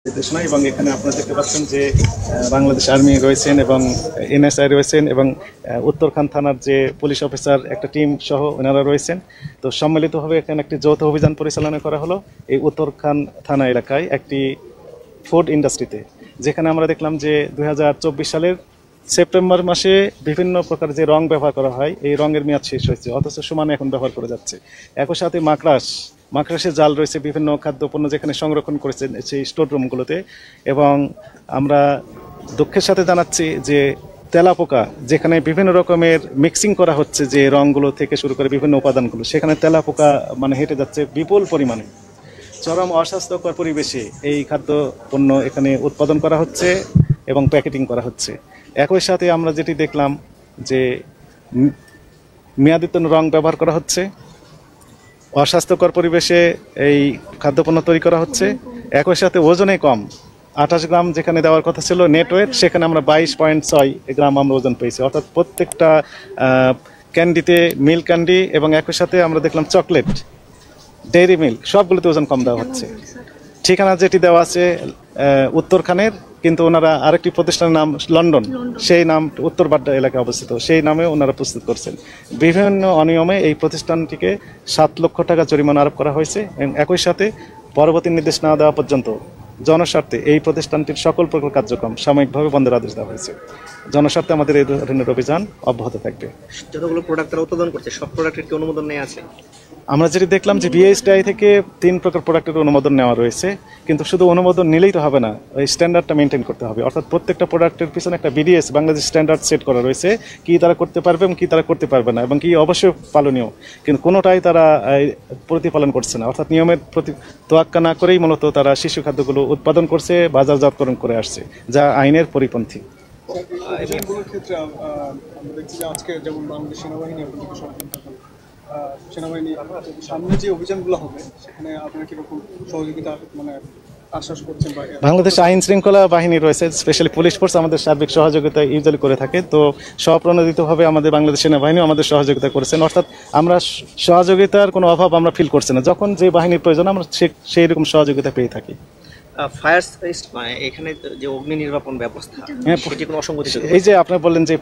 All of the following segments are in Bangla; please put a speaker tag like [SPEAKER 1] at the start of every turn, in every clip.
[SPEAKER 1] নির্দেশনা এবং এখানে আপনারা দেখতে পাচ্ছেন যে বাংলাদেশ আর্মি রয়েছেন এবং এনএসআই রয়েছেন এবং উত্তরখান থানার যে পুলিশ অফিসার একটা টিম সহ ওনারা রয়েছেন। তো সম্মিলিতভাবে এখানে একটি যৌথ অভিযান পরিচালনা করা হলো এই উত্তরখান থানা এলাকায় একটি ফুড ইন্ডাস্ট্রিতে, যেখানে আমরা দেখলাম যে 2024 সালের সেপ্টেম্বর মাসে বিভিন্ন প্রকার যে রং ব্যবহার করা হয় এই রঙের মেয়াদ শেষ হয়েছে, অথচ সমানে এখন ব্যবহার করা যাচ্ছে। একই সাথে মাকড়াসের জাল রয়েছে বিভিন্ন খাদ্যপণ্য যেখানে সংরক্ষণ করেছে সেই স্টোর রুমগুলোতে। এবং আমরা দুঃখের সাথে জানাচ্ছি যে তেলাপোকা যেখানে বিভিন্ন রকমের মিক্সিং করা হচ্ছে যে রঙগুলো থেকে শুরু করে বিভিন্ন উপাদানগুলো, সেখানে তেলাপোকা মানে হেঁটে যাচ্ছে বিপুল পরিমাণে। চরম অস্বাস্থ্যকর পরিবেশে এই খাদ্য পণ্য এখানে উৎপাদন করা হচ্ছে এবং প্যাকেটিং করা হচ্ছে। একই সাথে আমরা যেটি দেখলাম যে মেয়াদোত্তীর্ণ রং ব্যবহার করা হচ্ছে, অস্বাস্থ্যকর পরিবেশে এই খাদ্যপণ্য তৈরি করা হচ্ছে। একই সাথে ওজনে কম, 28 গ্রাম যেখানে দেওয়ার কথা ছিল নেট ওয়েট, সেখানে আমরা 22.6 গ্রাম আমরা ওজন পেয়েছি। অর্থাৎ প্রত্যেকটা ক্যান্ডিতে মিল্ক ক্যান্ডি এবং একই সাথে আমরা দেখলাম চকলেট, ডেইরি মিল্ক সবগুলোতে ওজন কম দেওয়া হচ্ছে। ঠিকানা যেটি দেওয়া আছে উত্তরখানের, কিন্তু ওনারা আরেকটি প্রতিষ্ঠানের নাম লন্ডন, সেই নাম উত্তর বাড্ডা এলাকায় অবস্থিত, সেই নামে ওনারা প্রস্তুত করছেন। বিভিন্ন অনিয়মে এই প্রতিষ্ঠানটিকে 7 লক্ষ টাকা জরিমানা আরোপ করা হয়েছে এবং একই সাথে পরবর্তী নির্দেশ না দেওয়া পর্যন্ত জনস্বার্থে এই প্রতিষ্ঠানটির সকল প্রকার কার্যক্রম সাময়িকভাবে বন্ধের আদেশ দেওয়া হয়েছে। জনস্বার্থে আমাদের এই ধরনের অভিযান অব্যাহত থাকবে।
[SPEAKER 2] যতগুলো প্রোডাক্ট তারা উৎপাদন করছে সব প্রোডাক্টের কি অনুমোদন নেওয়া আছে?
[SPEAKER 1] আমরা যেটি দেখলাম যে বিএসটিআই থেকে 3 প্রকার প্রোডাক্টের অনুমোদন নেওয়া রয়েছে, কিন্তু শুধু অনুমোদন নিলেই তো হবে না, ওই স্ট্যান্ডার্ডটা মেনটেন করতে হবে। অর্থাৎ প্রত্যেকটা প্রোডাক্টের পিছনে একটা বিডিএস বাংলাদেশ স্ট্যান্ডার্ড সেট করা রয়েছে, কি তারা করতে পারবে এবং কি তারা করতে পারবে না এবং কি অবশ্যই পালনীয়, কিন্তু কোনোটাই তারা প্রতিপালন করছে না। অর্থাৎ নিয়মের প্রতি তোয়াক্কা না করেই মূলত তারা শিশু খাদ্যগুলো উৎপাদন করছে, বাজারজাতকরণ করে আসছে, যা আইনের পরিপন্থী।
[SPEAKER 3] ক্ষেত্রে আমরা দেখছি যে আজকে যেমন বাংলাদেশ সেনাবাহিনী সামনে যে অভিযানগুলো হবে সেখানে আপনারা কিরকম সহযোগিতা মানে আশ্বাস করছেন?
[SPEAKER 1] বাংলাদেশ আইন শৃঙ্খলা বাহিনী রয়েছে, স্পেশালি পুলিশ ফোর্স আমাদের সার্বিক সহযোগিতা ইউজুয়ালি করে থাকে। তো স্বপ্রণোদিতভাবে আমাদের বাংলাদেশ সেনাবাহিনীও আমাদের সহযোগিতা করেছেন। অর্থাৎ আমরা সহযোগিতার কোনো অভাব আমরা ফিল করছি না, যখন যে বাহিনীর প্রয়োজন আমরা সেই রকম সহযোগিতা পেয়ে থাকি।
[SPEAKER 2] ফায়ার এখানে যে অগ্নি নির্বাপন ব্যবস্থা, সেটি কোনো অসঙ্গতি?
[SPEAKER 1] এই যে আপনি বললেন যে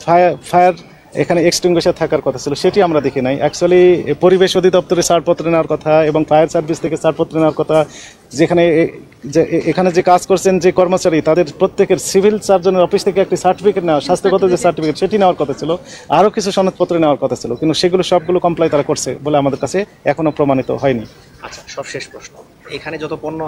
[SPEAKER 1] ফায়ার এখানে এক্সটিংগুইশার থাকার কথা ছিল, সেটি আমরা দেখি নাই। অ্যাকচুয়ালি পরিবেশ অধিদপ্তরে ছাড়পত্র নেওয়ার কথা এবং ফায়ার সার্ভিস থেকে ছাড়পত্র নেওয়ার কথা, যেখানে এখানে যে কাজ করছেন যে কর্মচারী তাদের প্রত্যেকের সিভিল সার্জনের অফিস থেকে একটি সার্টিফিকেট নেওয়া, স্বাস্থ্যগত যে সার্টিফিকেট সেটি নেওয়ার কথা ছিল, আরও কিছু সনদপত্র নেওয়ার কথা ছিল, কিন্তু সেগুলো সবগুলো কমপ্লাই তারা করছে বলে আমাদের কাছে এখনও প্রমাণিত হয়নি।
[SPEAKER 2] আচ্ছা, সবশেষ প্রশ্ন, এখানে যত পণ্য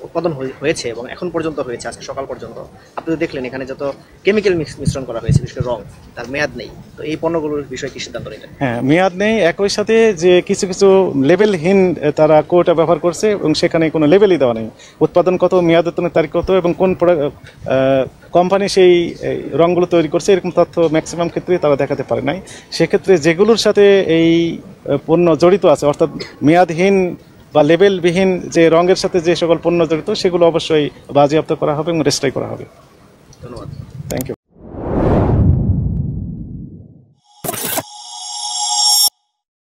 [SPEAKER 2] উৎপাদন হয়েছে এবং এখন পর্যন্ত হয়েছে আজকে সকাল পর্যন্ত, আপনি তো দেখলেন এখানে যত কেমিক্যাল মিশ্রণ করা হয়েছে, বিশেষ করে রং, তার মেয়াদ নেই, তো এই পণ্যগুলোর বিষয়ে কি সিদ্ধান্ত নিলেন?
[SPEAKER 1] হ্যাঁ, মেয়াদ নেই, একই সাথে যে কিছু কিছু লেবেলহীন তারা কোটা ব্যবহার করছে এবং সেখানে কোনো লেবেলই দেওয়া নেই, উৎপাদন কত, মেয়াদ উত্তোলনের তারিখ কত এবং কোন কোম্পানি সেই রঙগুলো তৈরি করছে, এরকম তথ্য ম্যাক্সিমাম ক্ষেত্রে তারা দেখাতে পারে নাই। সেক্ষেত্রে যেগুলোর সাথে এই পণ্য জড়িত আছে, অর্থাৎ মেয়াদহীন বা লেবেলবিহীন যে রঙের সাথে যে সকল পণ্য জড়িত, সেগুলো অবশ্যই বাজেয়াপ্ত করা হবে এবং রেজিস্ট্রি করা হবে।
[SPEAKER 2] ধন্যবাদ।
[SPEAKER 1] Thank you.